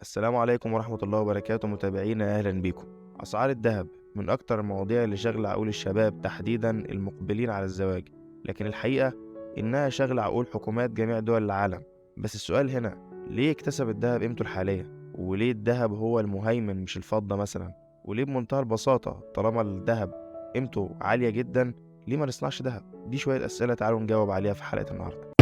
السلام عليكم ورحمة الله وبركاته متابعينا أهلا بيكم. أسعار الذهب من أكتر المواضيع اللي شاغلة عقول الشباب تحديدا المقبلين على الزواج، لكن الحقيقة إنها شاغلة عقول حكومات جميع دول العالم. بس السؤال هنا، ليه اكتسب الذهب قيمته الحالية؟ وليه الذهب هو المهيمن مش الفضة مثلا؟ وليه بمنتهى البساطة طالما الذهب قيمته عالية جدا ليه ما نصنعش ذهب؟ دي شوية أسئلة تعالوا نجاوب عليها في حلقة النهاردة.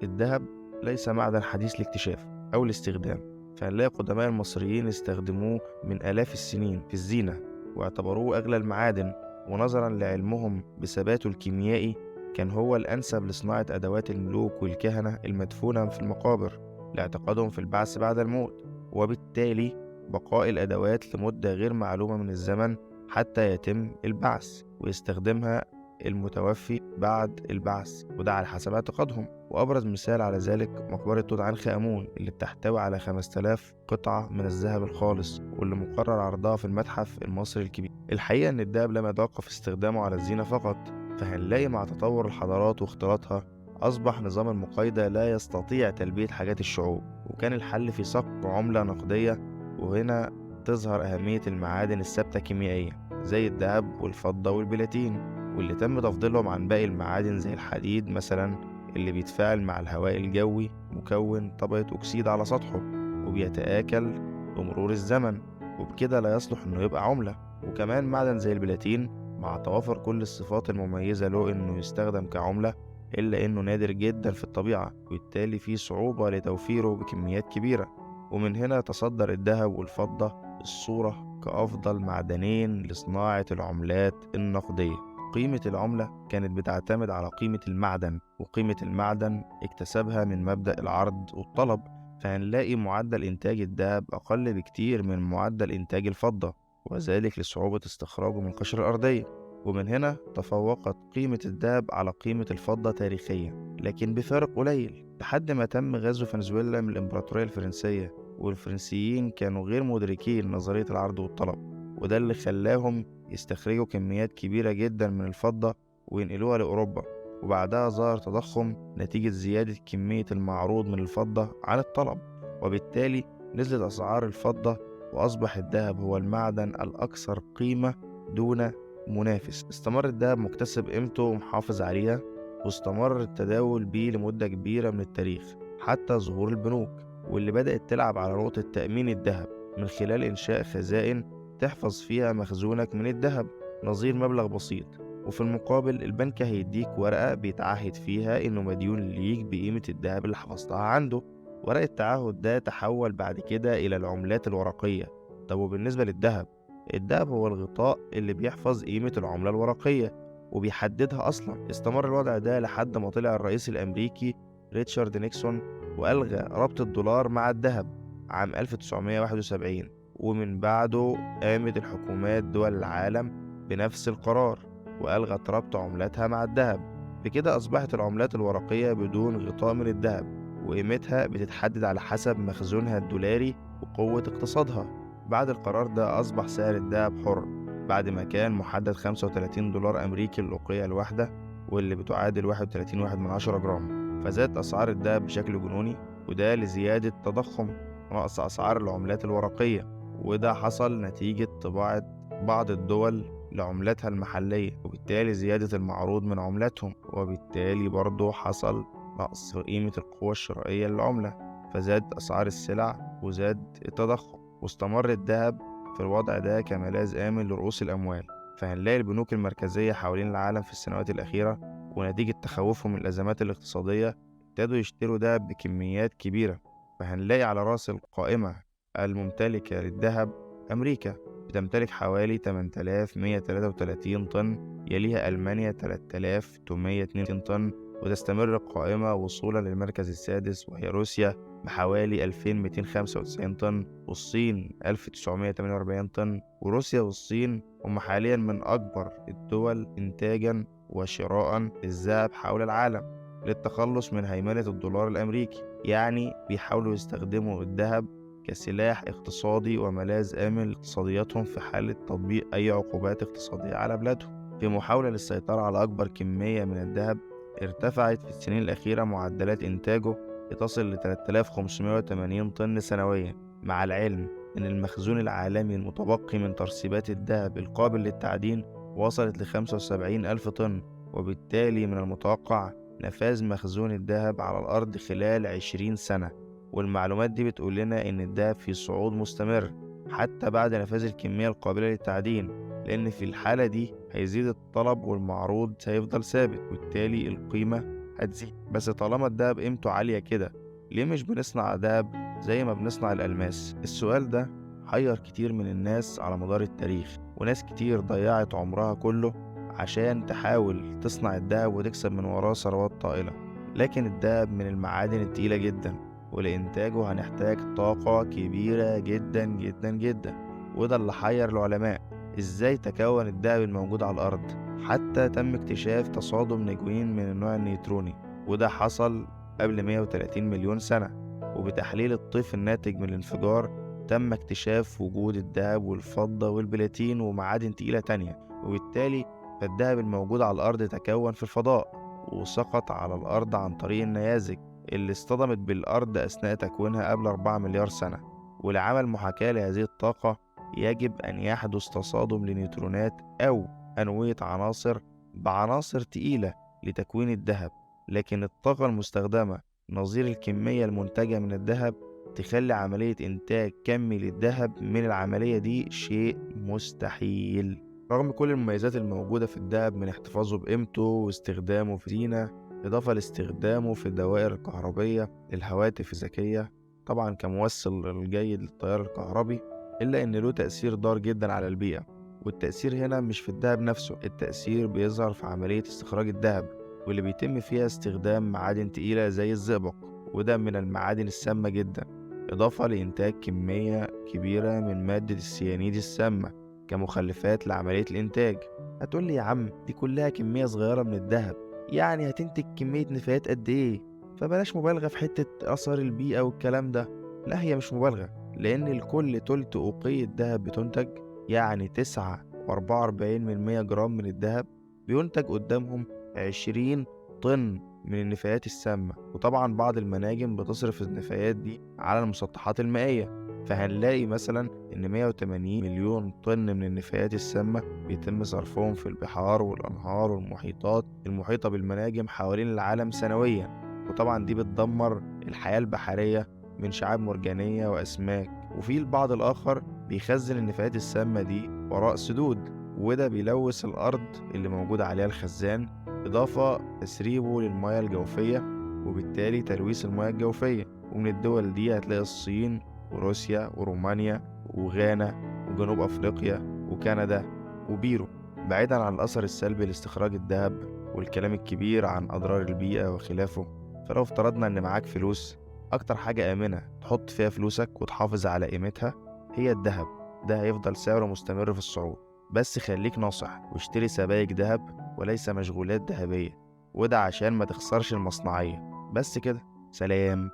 الذهب ليس معدن حديث الاكتشاف أو الاستخدام، فهنلاقي قدماء المصريين استخدموه من آلاف السنين في الزينة واعتبروه أغلى المعادن، ونظرا لعلمهم بثباته الكيميائي كان هو الأنسب لصناعة أدوات الملوك والكهنة المدفونة في المقابر لاعتقادهم في البعث بعد الموت، وبالتالي بقاء الأدوات لمدة غير معلومة من الزمن حتى يتم البعث ويستخدمها المتوفي بعد البعث، وده على حسب اعتقادهم. وأبرز مثال على ذلك مقبرة توت عنخ آمون اللي بتحتوي على 5000 قطعة من الذهب الخالص، واللي مقرر عرضها في المتحف المصري الكبير. الحقيقة إن الذهب لم يتوقف استخدامه على الزينة فقط، فهنلاقي مع تطور الحضارات واختلاطها أصبح نظام المقايضة لا يستطيع تلبية حاجات الشعوب، وكان الحل في صك عملة نقدية. وهنا تظهر أهمية المعادن الثابتة كيميائيا زي الذهب والفضة والبلاتين، واللي تم تفضيلهم عن باقي المعادن زي الحديد مثلا، اللي بيتفاعل مع الهواء الجوي مكون طبقة أكسيد على سطحه وبيتآكل بمرور الزمن، وبكده لا يصلح إنه يبقى عملة. وكمان معدن زي البلاتين مع توافر كل الصفات المميزة له إنه يستخدم كعملة، إلا إنه نادر جدا في الطبيعة، وبالتالي فيه صعوبة لتوفيره بكميات كبيرة. ومن هنا تصدر الذهب والفضة الصورة كأفضل معدنين لصناعة العملات النقدية. قيمة العملة كانت بتعتمد على قيمة المعدن، وقيمة المعدن اكتسبها من مبدأ العرض والطلب، فهنلاقي معدل إنتاج الذهب أقل بكتير من معدل إنتاج الفضة، وذلك لصعوبة استخراجه من القشرة الأرضية. ومن هنا تفوقت قيمة الذهب على قيمة الفضة تاريخيا، لكن بفارق قليل لحد ما تم غزو فنزويلا من الإمبراطورية الفرنسية، والفرنسيين كانوا غير مدركين نظرية العرض والطلب، وده اللي خلاهم يستخرجوا كميات كبيرة جدا من الفضة وينقلوها لأوروبا. وبعدها ظهر تضخم نتيجة زيادة كمية المعروض من الفضة عن الطلب، وبالتالي نزلت أسعار الفضة، وأصبح الذهب هو المعدن الأكثر قيمة دون منافس. استمر الذهب مكتسب قيمته ومحافظ عليها، واستمر التداول بيه لمدة كبيرة من التاريخ حتى ظهور البنوك، واللي بدأت تلعب على نقطة تأمين الذهب من خلال إنشاء خزائن تحفظ فيها مخزونك من الذهب نظير مبلغ بسيط، وفي المقابل البنك هيديك ورقة بيتعهد فيها إنه مديون ليك بقيمة الذهب اللي حفظتها عنده. ورق التعهد ده تحول بعد كده إلى العملات الورقية. طب وبالنسبة للذهب، الذهب هو الغطاء اللي بيحفظ قيمة العملة الورقية وبيحددها أصلا. استمر الوضع ده لحد ما طلع الرئيس الأمريكي ريتشارد نيكسون وألغى ربط الدولار مع الذهب عام 1971، ومن بعده قامت الحكومات دول العالم بنفس القرار وألغت ربط عملاتها مع الذهب. بكده أصبحت العملات الورقية بدون غطاء من الذهب، وقيمتها بتتحدد على حسب مخزونها الدولاري وقوة اقتصادها. بعد القرار ده أصبح سعر الذهب حر بعد ما كان محدد 35 دولار أمريكي للأوقية الواحدة، واللي بتعادل 31.1 جرام. فزادت أسعار الذهب بشكل جنوني، وده لزيادة تضخم ونقص أسعار العملات الورقية، وده حصل نتيجة طباعة بعض الدول لعملاتها المحلية، وبالتالي زيادة المعروض من عملاتهم، وبالتالي برضه حصل نقص في قيمة القوة الشرائية للعملة، فزادت أسعار السلع وزاد التضخم. واستمر الذهب في الوضع ده كملاذ آمن لرؤوس الأموال، فهنلاقي البنوك المركزية حوالين العالم في السنوات الأخيرة ونتيجة تخوفهم من الأزمات الاقتصادية ابتدوا يشتروا دهب بكميات كبيرة. فهنلاقي على رأس القائمة الممتلكة للذهب أمريكا بتمتلك حوالي 8133 طن، يليها ألمانيا 3862 طن، وتستمر القائمة وصولا للمركز السادس وهي روسيا بحوالي 2295 طن، والصين 1948 طن. وروسيا والصين هم حاليا من أكبر الدول إنتاجا وشراء للذهب حول العالم للتخلص من هيمنة الدولار الأمريكي، يعني بيحاولوا يستخدموا الذهب كسلاح اقتصادي وملاذ آمن لاقتصادياتهم في حالة تطبيق أي عقوبات اقتصادية على بلادهم. في محاولة للسيطرة على أكبر كمية من الذهب، ارتفعت في السنين الأخيرة معدلات إنتاجه لتصل ل 3580 طن سنويا، مع العلم إن المخزون العالمي المتبقي من ترسيبات الذهب القابل للتعدين وصلت ل 75 ألف طن، وبالتالي من المتوقع نفاذ مخزون الذهب على الأرض خلال 20 سنة. والمعلومات دي بتقول لنا إن الذهب في صعود مستمر حتى بعد نفاذ الكمية القابلة للتعدين، لأن في الحالة دي هيزيد الطلب والمعروض هيفضل ثابت، وبالتالي القيمة هتزيد. بس طالما الدهب قيمته عالية كده، ليه مش بنصنع دهب زي ما بنصنع الألماس؟ السؤال ده حير كتير من الناس على مدار التاريخ، وناس كتير ضيعت عمرها كله عشان تحاول تصنع الدهب وتكسب من وراه ثروات طائلة. لكن الدهب من المعادن التقيلة جدا، ولإنتاجه هنحتاج طاقة كبيرة جدا جدا جدا، وده اللي حير العلماء. ازاي تكون الدهب الموجود على الأرض؟ حتى تم اكتشاف تصادم نجوين من النوع النيوتروني، وده حصل قبل 130 مليون سنة. وبتحليل الطيف الناتج من الانفجار تم اكتشاف وجود الدهب والفضة والبلاتين ومعادن تقيلة تانية، وبالتالي فالدهب الموجود على الأرض تكون في الفضاء وسقط على الأرض عن طريق النيازك اللي اصطدمت بالأرض أثناء تكوينها قبل 4 مليار سنة. ولعمل محاكاة لهذه الطاقة يجب أن يحدث تصادم لنيوترونات أو أنوية عناصر بعناصر تقيلة لتكوين الذهب، لكن الطاقة المستخدمة نظير الكمية المنتجة من الذهب تخلي عملية إنتاج كمي للذهب من العملية دي شيء مستحيل. رغم كل المميزات الموجودة في الذهب من احتفاظه بقيمته واستخدامه في زينة، إضافة لاستخدامه في الدوائر الكهربية للهواتف الذكية، طبعا كموصل الجيد للتيار الكهربي، إلا إن له تأثير ضار جدا على البيئة. والتأثير هنا مش في الذهب نفسه، التأثير بيظهر في عملية استخراج الذهب، واللي بيتم فيها استخدام معادن تقيلة زي الزئبق، وده من المعادن السامة جدا، إضافة لإنتاج كمية كبيرة من مادة السيانيد السامة كمخلفات لعملية الإنتاج. هتقولي يا عم دي كلها كمية صغيرة من الذهب، يعني هتنتج كمية نفايات قد إيه؟ فبلاش مبالغة في حتة أثر البيئة والكلام ده. لا، هي مش مبالغة، لأن لكل تلت أوقية دهب بتنتج، يعني 9.44 جرام من الدهب، بينتج قدامهم 20 طن من النفايات السامة. وطبعا بعض المناجم بتصرف النفايات دي على المسطحات المائية، فهنلاقي مثلا إن 180 مليون طن من النفايات السامة بيتم صرفهم في البحار والأنهار والمحيطات المحيطة بالمناجم حوالين العالم سنويا. وطبعا دي بتدمر الحياة البحرية من شعاب مرجانية وأسماك. وفي البعض الآخر بيخزن النفايات السامة دي وراء سدود، وده بيلوث الأرض اللي موجود عليها الخزان، إضافة تسريبه للمياه الجوفية وبالتالي تلويث المياه الجوفية. ومن الدول دي هتلاقي الصين وروسيا ورومانيا وغانا وجنوب أفريقيا وكندا وبيرو. بعيدا عن الأثر السلبي لاستخراج الذهب والكلام الكبير عن أضرار البيئة وخلافه، فلو افترضنا إن معاك فلوس، أكتر حاجة آمنة تحط فيها فلوسك وتحافظ على قيمتها هي الذهب. ده هيفضل سعره مستمر في الصعود، بس خليك ناصح واشتري سبائك ذهب وليس مشغولات ذهبية، وده عشان ما تخسرش المصنعية. بس كده، سلام.